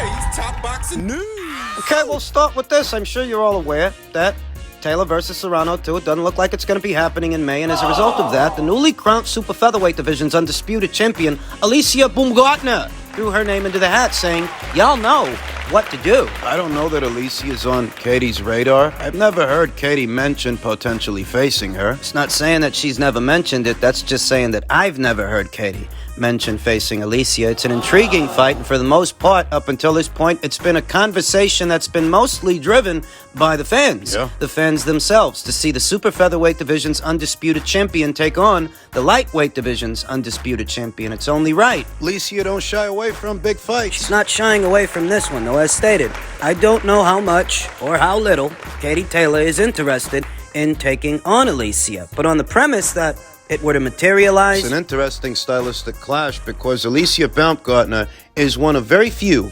Today's top boxing news. Okay, we'll start with this. I'm sure you're all aware that Taylor versus Serrano 2, it doesn't look like it's going to be happening in May, and as a result of that, the newly crowned super featherweight division's undisputed champion, Alicia Baumgardner, threw her name into the hat, saying, y'all know what to do. I don't know that Alicia's on Katie's radar. I've never heard Katie mention potentially facing her. It's not saying that she's never mentioned it, that's just saying that I've never heard Katie mention facing Alicia. It's an intriguing fight, and for the most part, up until this point, it's been a conversation that's been mostly driven by the fans. Yeah. The fans themselves, to see the super featherweight division's undisputed champion take on the lightweight division's undisputed champion. It's only right. Alicia don't shy away from big fights. She's not shying away from this one, though, as stated. I don't know how much or how little Katie Taylor is interested in taking on Alicia, but on the premise that it were to materialize. It's an interesting stylistic clash because Alicia Baumgartner is one of very few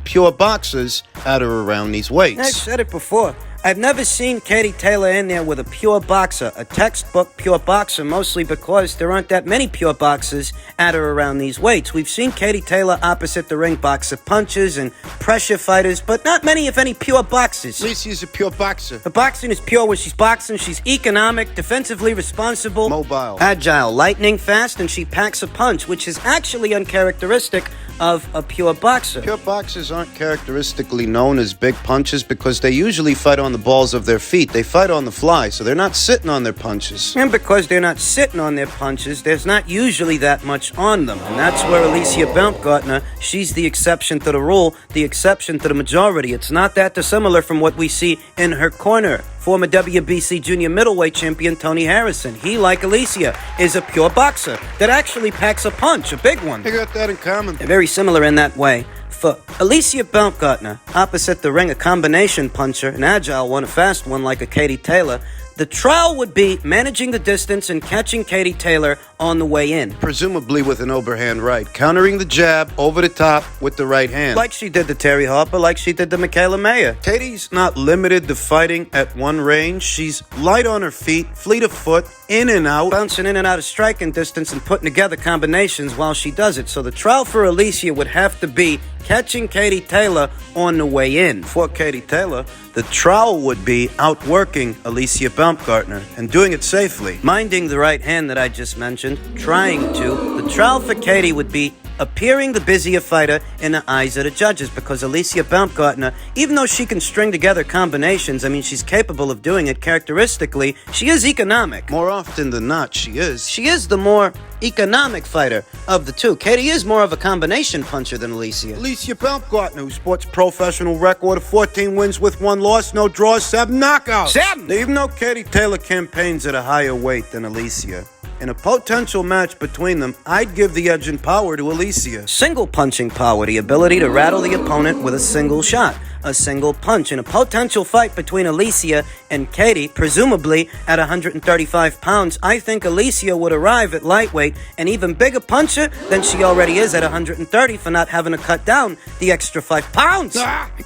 pure boxers at or around these weights. I've said it before. I've never seen Katie Taylor in there with a pure boxer, a textbook pure boxer, mostly because there aren't that many pure boxers at or around these weights. We've seen Katie Taylor opposite the ring boxer punches and pressure fighters, but not many, if any, pure boxers. Alicia's a pure boxer. The boxing is pure when she's boxing. She's economic, defensively responsible, mobile, agile, lightning fast, and she packs a punch, which is actually uncharacteristic of a pure boxer. Pure boxers aren't characteristically known as big punches because they usually fight on the balls of their feet. They fight on the fly, so they're not sitting on their punches. And because they're not sitting on their punches, there's not usually that much on them. And that's where Alicia Baumgartner, she's the exception to the rule, the exception to the majority. It's not that dissimilar from what we see in her corner. Former WBC junior middleweight champion Tony Harrison. He, like Alicia, is a pure boxer that actually packs a punch, a big one. They got that in common. They're very similar in that way. For Alicia Baumgartner, opposite the ring, a combination puncher, an agile one, a fast one like a Katie Taylor, the trial would be managing the distance and catching Katie Taylor on the way in. Presumably with an overhand right, countering the jab over the top with the right hand. Like she did to Terry Harper, like she did to Michaela Mayer. Katie's not limited to fighting at one range. She's light on her feet, fleet of foot, in and out. Bouncing in and out of striking distance and putting together combinations while she does it. So the trial for Alicia would have to be catching Katie Taylor on the way in. For Katie Taylor, the trial would be outworking Alicia Baumgartner and doing it safely. Minding the right hand that I just mentioned, trying to. The trial for Katie would be appearing the busier fighter in the eyes of the judges, because Alicia Baumgartner, even though she can string together combinations, I mean, she's capable of doing it characteristically, she is economic. More often than not, she is. She is the more economic fighter of the two. Katie is more of a combination puncher than Alicia. Alicia Baumgartner, who sports professional record of 14 wins with 1 loss, no draws, 7 knockouts. 7! Even though Katie Taylor campaigns at a higher weight than Alicia, in a potential match between them, I'd give the edge in power to Alicia. Single punching power, the ability to rattle the opponent with a single shot, a single punch. In a potential fight between Alicia and Katie, presumably at 135 pounds, I think Alicia would arrive at lightweight an even bigger puncher than she already is at 130 for not having to cut down the extra 5 pounds.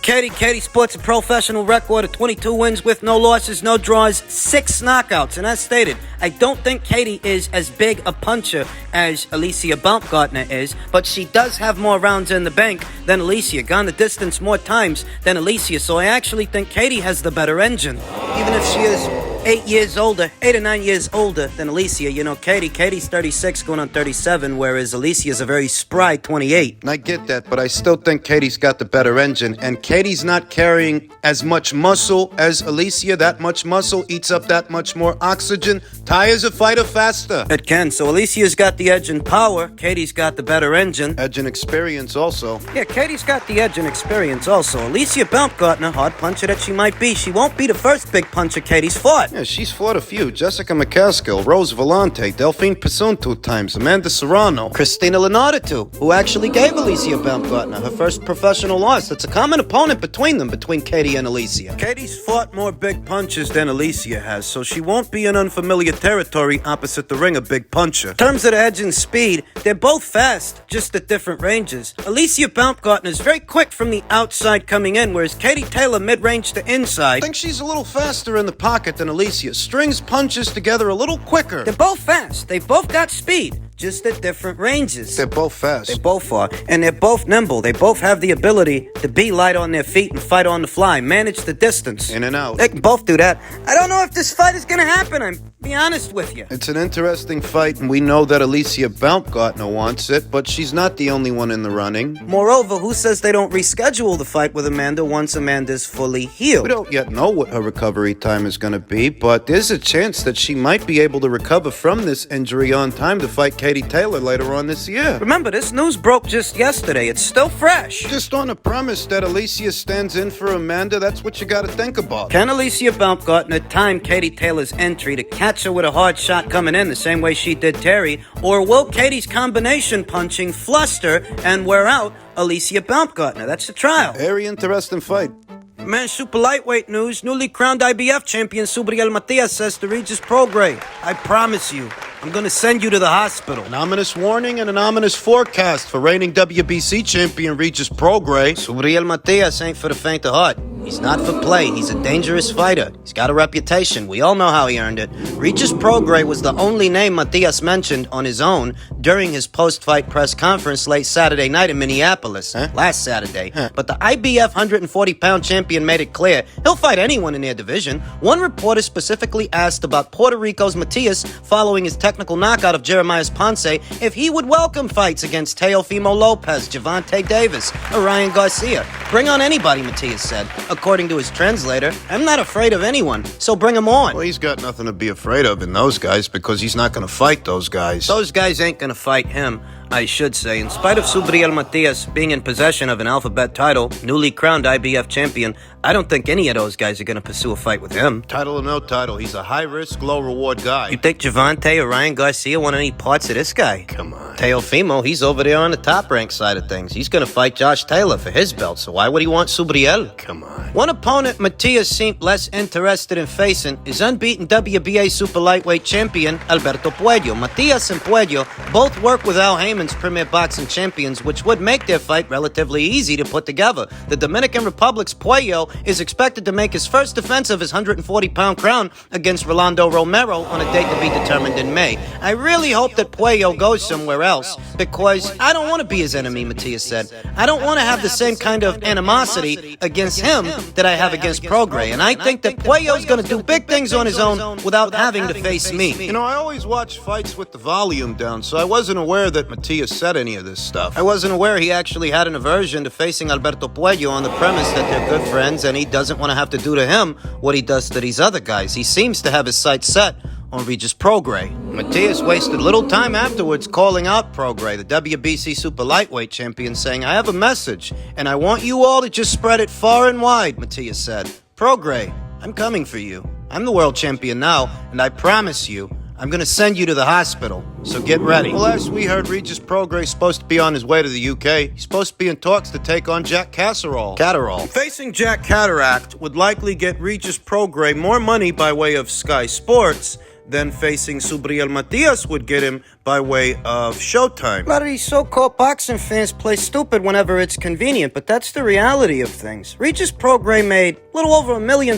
Katie sports a professional record of 22 wins with no losses, no draws, 6 knockouts. And as stated, I don't think Katie is as big a puncher as Alicia Baumgartner is, but she does have more rounds in the bank than Alicia, gone the distance more times than Alicia, so I actually think Katie has the better engine. Even if she is 8 or 9 years older than Alicia, you know, Katie's 36 going on 37, whereas Alicia's a very spry 28. And I get that, but I still think Katie's got the better engine, and Katie's not carrying as much muscle as Alicia. That much muscle eats up that much more oxygen, tires a fighter faster. It can, so Alicia's got the edge in power, Katie's got the better engine. Edge and experience also. Yeah, Katie's got the edge and experience also. Alicia Baumgartner, hard puncher that she might be, she won't be the first big puncher Katie's fought. Yeah, she's fought a few. Jessica McCaskill, Rose Vellante, Delphine Pisson 2 times, Amanda Serrano. Christina Leonardo, who actually gave Alicia Baumgartner her first professional loss. That's a common opponent between Katie and Alicia. Katie's fought more big punches than Alicia has, so she won't be in unfamiliar territory opposite the ring, a big puncher. In terms of the edge and speed, they're both fast, just at different ranges. Alicia Baumgartner is very quick from the outside coming in, whereas Katie Taylor mid-range to inside. I think she's a little faster in the pocket than Alicia. Strings punches together a little quicker. They're both fast. They've both got speed. just at different ranges. They're both fast. They both are. And they're both nimble. They both have the ability to be light on their feet and fight on the fly, manage the distance. In and out. They can both do that. I don't know if this fight is going to happen, I'm be honest with you. It's an interesting fight, and we know that Alicia Baumgardner wants it, but she's not the only one in the running. Moreover, who says they don't reschedule the fight with Amanda once Amanda's fully healed? We don't yet know what her recovery time is going to be, but there's a chance that she might be able to recover from this injury on time to fight Katie Taylor later on this year. Remember, this news broke just yesterday. It's still fresh. Just on the premise that Alicia stands in for Amanda, that's what you got to think about. Can Alicia Baumgartner time Katie Taylor's entry to catch her with a hard shot coming in the same way she did Terry? Or will Katie's combination punching fluster and wear out Alicia Baumgartner? That's the trial. Very interesting fight. Man, super lightweight news. Newly crowned IBF champion Subriel Matthias says to Regis Prograis, I promise you, I'm going to send you to the hospital. An ominous warning and an ominous forecast for reigning WBC champion Regis Prograis. Subriel Matthias ain't for the faint of heart. He's not for play. He's a dangerous fighter. He's got a reputation. We all know how he earned it. Regis Prograis was the only name Matthias mentioned on his own during his post-fight press conference late Saturday night in Minneapolis. Last Saturday. But the IBF 140-pound champion made it clear he'll fight anyone in their division. One reporter specifically asked about Puerto Rico's Matias following his technical knockout of Jeremias Ponce if he would welcome fights against Teofimo Lopez, Gervonta Davis, or Ryan Garcia. Bring on anybody, Matias said. According to his translator, I'm not afraid of anyone, so bring him on. Well, he's got nothing to be afraid of in those guys because he's not going to fight those guys. Those guys ain't going to fight him, I should say. In spite of Subriel Matias being in possession of an alphabet title, newly crowned IBF champion, I don't think any of those guys are going to pursue a fight with him. Title or no title, he's a high-risk, low-reward guy. You think Gervonta or Ryan Garcia want any parts of this guy? Come on. Teofimo, he's over there on the top-ranked side of things. He's going to fight Josh Taylor for his belt, so why would he want Subriel? Come on. One opponent Matias seemed less interested in facing is unbeaten WBA super lightweight champion Alberto Puello. Matias and Puello both work with Al Heyman's Premier Boxing Champions, which would make their fight relatively easy to put together. The Dominican Republic's Puello is expected to make his first defense of his 140-pound crown against Rolando Romero on a date to be determined in May. I really hope that Puello goes somewhere else because I don't want to be his enemy, Matias said. I don't want to have the same kind of animosity against him that I have against Prograis, and I think that Puello's going to do big things on his own without having to face me. You know, I always watch fights with the volume down, so I wasn't aware that Matias said any of this stuff. I wasn't aware he actually had an aversion to facing Alberto Puello on the premise that they're good friends and he doesn't want to have to do to him what he does to these other guys. He seems to have his sights set on Regis Prograis. Matias wasted little time afterwards calling out Prograis, the WBC super lightweight champion, saying, I have a message, and I want you all to just spread it far and wide, Matias said. Prograis, I'm coming for you. I'm the world champion now, and I promise you, I'm going to send you to the hospital, so get ready. Well, as we heard, Regis Prograis is supposed to be on his way to the UK. He's supposed to be in talks to take on Jack Catterall. Facing Jack Cataract would likely get Regis Prograis more money by way of Sky Sports than facing Subriel Matias would get him by way of Showtime. A lot of these so-called boxing fans play stupid whenever it's convenient, but that's the reality of things. Regis Prograis made a little over $1 million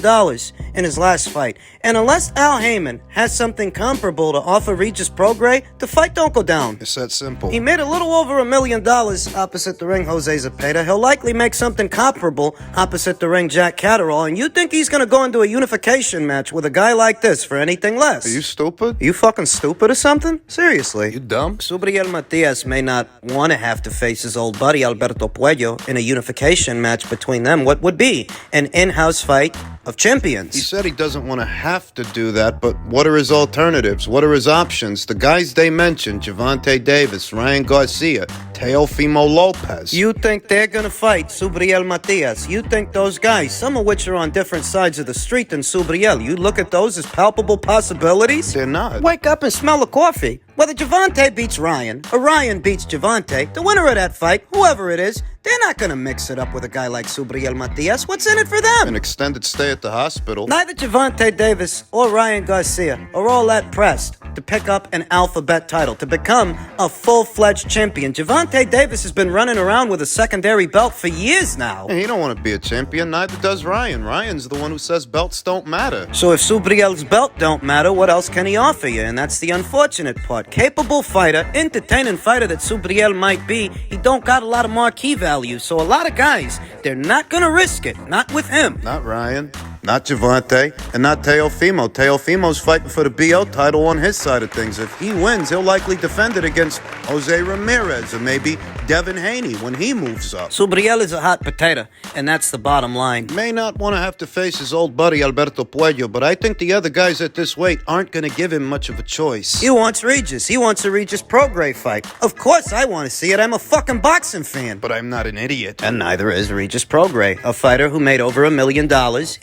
in his last fight, and unless Al Heyman has something comparable to offer Regis Prograis, the fight don't go down. It's that simple. He made a little over $1 million opposite the ring Jose Zepeda. He'll likely make something comparable opposite the ring Jack Catterall, and you think he's gonna go into a unification match with a guy like this for anything less? Are you stupid? Are you fucking stupid or something? Seriously. You dumb? Subriel Matias may not want to have to face his old buddy Alberto Puello in a unification match between them. What would be an in-house fight of champions? He said he doesn't want to have to do that, but what are his alternatives? What are his options? The guys they mentioned, Gervonta Davis, Ryan Garcia, Teofimo Lopez. You think they're going to fight Subriel Matias? You think those guys, some of which are on different sides of the street than Subriel, you look at those as palpable possibilities? They're not. Wake up and smell the coffee. Whether Gervonta beats Ryan or Ryan beats Gervonta, the winner of that fight, whoever it is, they're not going to mix it up with a guy like Subriel Matias. What's in it for them? An extended stay at the hospital. Neither Gervonta Davis or Ryan Garcia are all that pressed to pick up an alphabet title, to become a full-fledged champion. Gervonta Davis has been running around with a secondary belt for years now. He don't want to be a champion, neither does Ryan. Ryan's the one who says belts don't matter. So if Subriel's belt don't matter, what else can he offer you? And that's the unfortunate part. capable fighter, entertaining fighter that Subriel might be, he don't got a lot of marquee value. So a lot of guys, they're not gonna risk it. Not with him. Not Ryan, not Javante, and not Teofimo. Teofimo's fighting for the BO title on his side of things. If he wins, he'll likely defend it against Jose Ramirez or maybe Devin Haney when he moves up. Subriel is a hot potato, and that's the bottom line. May not want to have to face his old buddy Alberto Puello, but I think the other guys at this weight aren't going to give him much of a choice. He wants Regis. He wants a Regis Prograis fight. Of course I want to see it. I'm a fucking boxing fan. But I'm not an idiot. And neither is Regis Prograis, a fighter who made over $1 million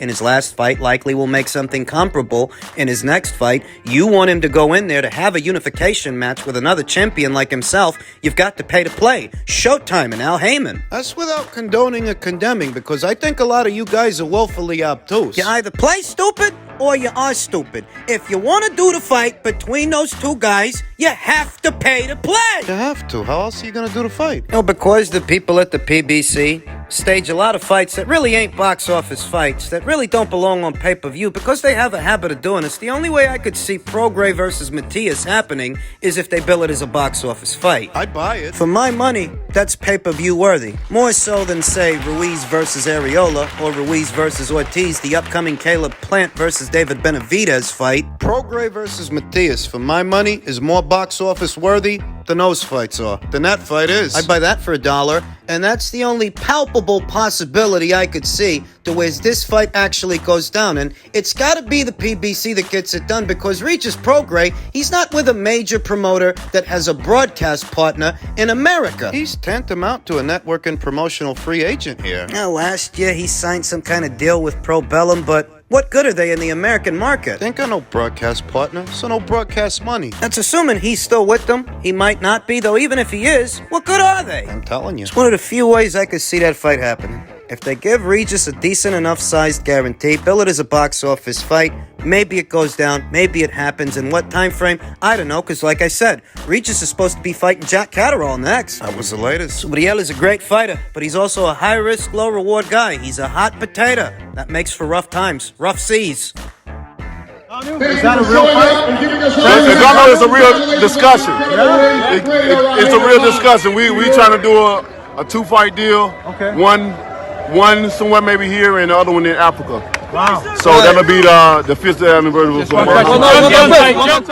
in his last fight, likely will make something comparable in his next fight. You want him to go in there to have a unification match with another champion like himself, you've got to pay to play. Showtime and Al Heyman. That's without condoning or condemning, because I think a lot of you guys are woefully obtuse. You either play stupid or you are stupid. If you want to do the fight between those two guys, you have to pay to play. You have to. How else are you going to do the fight? No, because the people at the PBC stage a lot of fights that really ain't box office fights, that really don't belong on pay-per-view, because they have a habit of doing this. The only way I could see Prograis versus Matthias happening is if they bill it as a box office fight. I'd buy it. For my money, that's pay-per-view worthy. More so than, say, Ruiz versus Areola or Ruiz versus Ortiz, the upcoming Caleb Plant versus David Benavidez fight. Prograis versus Matias, for my money, is more box office worthy than those fights are. Than that fight is. I'd buy that for $1, and that's the only palpable possibility I could see to where this fight actually goes down. And it's got to be the PBC that gets it done, because Regis Prograis, he's not with a major promoter that has a broadcast partner in America. He's tantamount to a network and promotional free agent here. Now, last year he signed some kind of deal with Pro Bellum, but what good are they in the American market? They ain't got no broadcast partner, so no broadcast money. That's assuming he's still with them. He might not be, though. Even if he is, what good are they? I'm telling you. It's one of the few ways I could see that fight happening. If they give Regis a decent enough sized guarantee, bill it as a box office fight, maybe it goes down, maybe it happens. In what time frame? I don't know, because like I said, Regis is supposed to be fighting Jack Catterall next. That was the latest. Subriel is a great fighter, but he's also a high-risk, low-reward guy. He's a hot potato. That makes for rough times, rough seas. Is that a real fight? Ngannou is a real discussion. It's a real discussion. We trying to do a two-fight deal. Okay. One somewhere maybe here and the other one in Africa. Wow. So that'll be the fifth anniversary of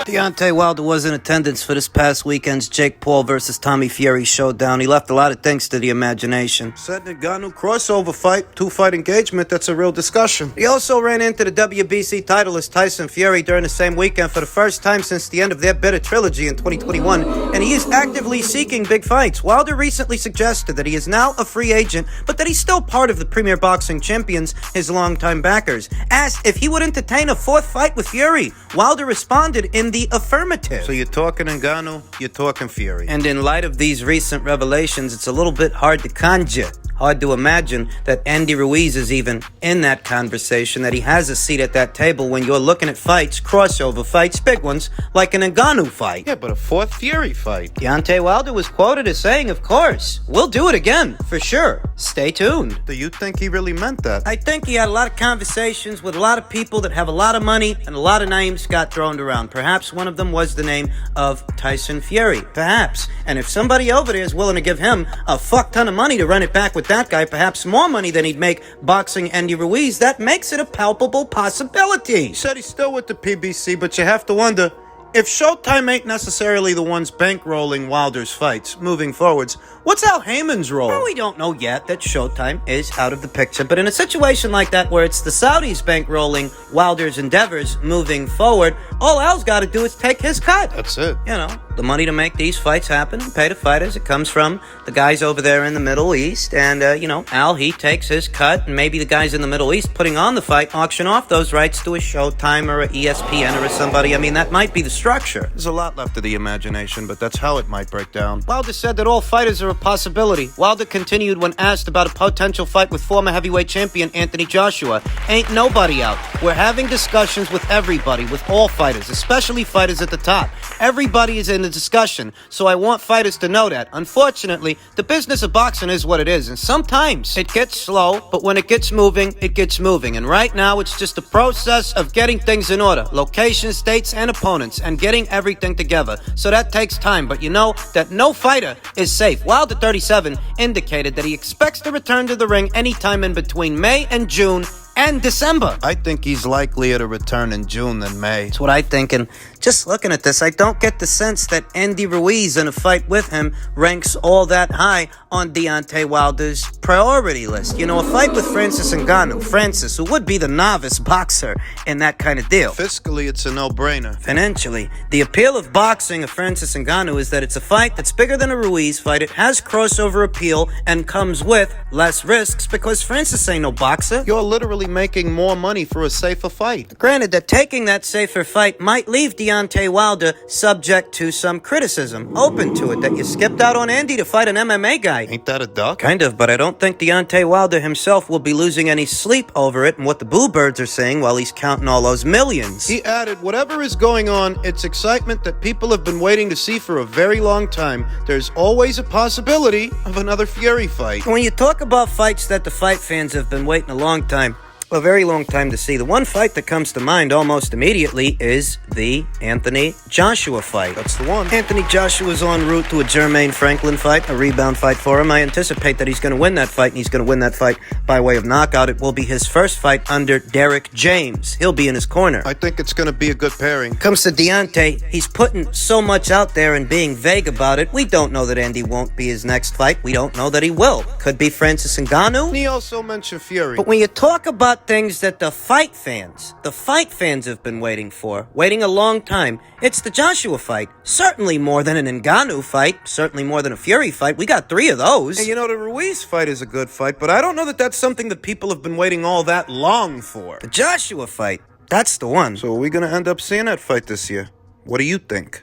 Deontay Wilder was in attendance for this past weekend's Jake Paul versus Tommy Fury showdown. He left a lot of things to the imagination. Said Ngannou crossover fight, two-fight engagement, that's a real discussion. He also ran into the WBC titleist Tyson Fury during the same weekend for the first time since the end of their bitter trilogy in 2021, and he is actively seeking big fights. Wilder recently suggested that he is now a free agent, but that he's still part of the Premier Boxing Champions, his longtime backers. Asked if he would entertain a fourth fight with Fury, Wilder responded in the affirmative. So you're talking Ngannou, you're talking Fury. And in light of these recent revelations, it's a little bit hard to conjure. Hard to imagine that Andy Ruiz is even in that conversation, that he has a seat at that table when you're looking at fights, crossover fights, big ones, like an Ngannou fight. Yeah, but a fourth Fury fight. Deontay Wilder was quoted as saying, of course, we'll do it again, for sure. Stay tuned. Do you think he really meant that? I think he had a lot of conversations with a lot of people that have a lot of money, and a lot of names got thrown around. Perhaps one of them was the name of Tyson Fury. Perhaps. And if somebody over there is willing to give him a fuck ton of money to run it back with that guy, perhaps more money than he'd make boxing Andy Ruiz, that makes it a palpable possibility. He said he's still with the PBC, but you have to wonder, if Showtime ain't necessarily the ones bankrolling Wilder's fights moving forwards, what's Al Heyman's role? Well, we don't know yet that Showtime is out of the picture, but in a situation like that where it's the Saudis bankrolling Wilder's endeavors moving forward, all Al's got to do is take his cut. That's it. You know, the money to make these fights happen and pay the fighters, it comes from the guys over there in the Middle East, and, Al, he takes his cut, and maybe the guys in the Middle East putting on the fight auction off those rights to a Showtime or a ESPN or somebody. I mean, that might be the structure. There's a lot left of the imagination, but that's how it might break down. Wilder said that all fighters are a possibility. Wilder continued when asked about a potential fight with former heavyweight champion Anthony Joshua. Ain't nobody out. We're having discussions with everybody, with all fighters, especially fighters at the top. Everybody is in in the discussion, so I want fighters to know that. Unfortunately, the business of boxing is what it is, and sometimes it gets slow, but when it gets moving, it gets moving. And right now, it's just a process of getting things in order. Locations, dates, and opponents, and getting everything together. So that takes time, but you know that no fighter is safe. Wilder 37 indicated that he expects to return to the ring anytime in between May and June and December. I think he's likelier to return in June than May. That's what I think, and just looking at this, I don't get the sense that Andy Ruiz in a fight with him ranks all that high on Deontay Wilder's priority list. You know, a fight with Francis Ngannou, Francis, who would be the novice boxer in that kind of deal. Fiscally, it's a no-brainer. Financially, the appeal of boxing of Francis Ngannou is that it's a fight that's bigger than a Ruiz fight. It has crossover appeal and comes with less risks because Francis ain't no boxer. You're literally making more money for a safer fight. Granted that taking that safer fight might leave Deontay Wilder subject to some criticism, open to it, that you skipped out on Andy to fight an MMA guy. Ain't that a duck? Kind of, but I don't think Deontay Wilder himself will be losing any sleep over it and what the boo birds are saying while he's counting all those millions. He added, whatever is going on, it's excitement that people have been waiting to see for a very long time. There's always a possibility of another Fury fight. When you talk about fights that the fight fans have been waiting a long time, a very long time to see, the one fight that comes to mind almost immediately is the Anthony Joshua fight. That's the one. Anthony Joshua's en route to a Jermaine Franklin fight, a rebound fight for him. I anticipate that he's going to win that fight, and he's going to win that fight by way of knockout. It will be his first fight under Derek James. He'll be in his corner. I think it's going to be a good pairing. Comes to Deontay, he's putting so much out there and being vague about it. We don't know that Andy won't be his next fight. We don't know that he will. Could be Francis Ngannou. He also mentioned Fury. But when you talk about things that the fight fans have been waiting for, waiting a long time, it's the Joshua fight. Certainly more than an Ngannou fight, certainly more than a Fury fight. We got 3 of those. And you know, the Ruiz fight is a good fight, but I don't know that that's something that people have been waiting all that long for. The Joshua fight, that's the one. So are we going to end up seeing that fight this year? What do you think?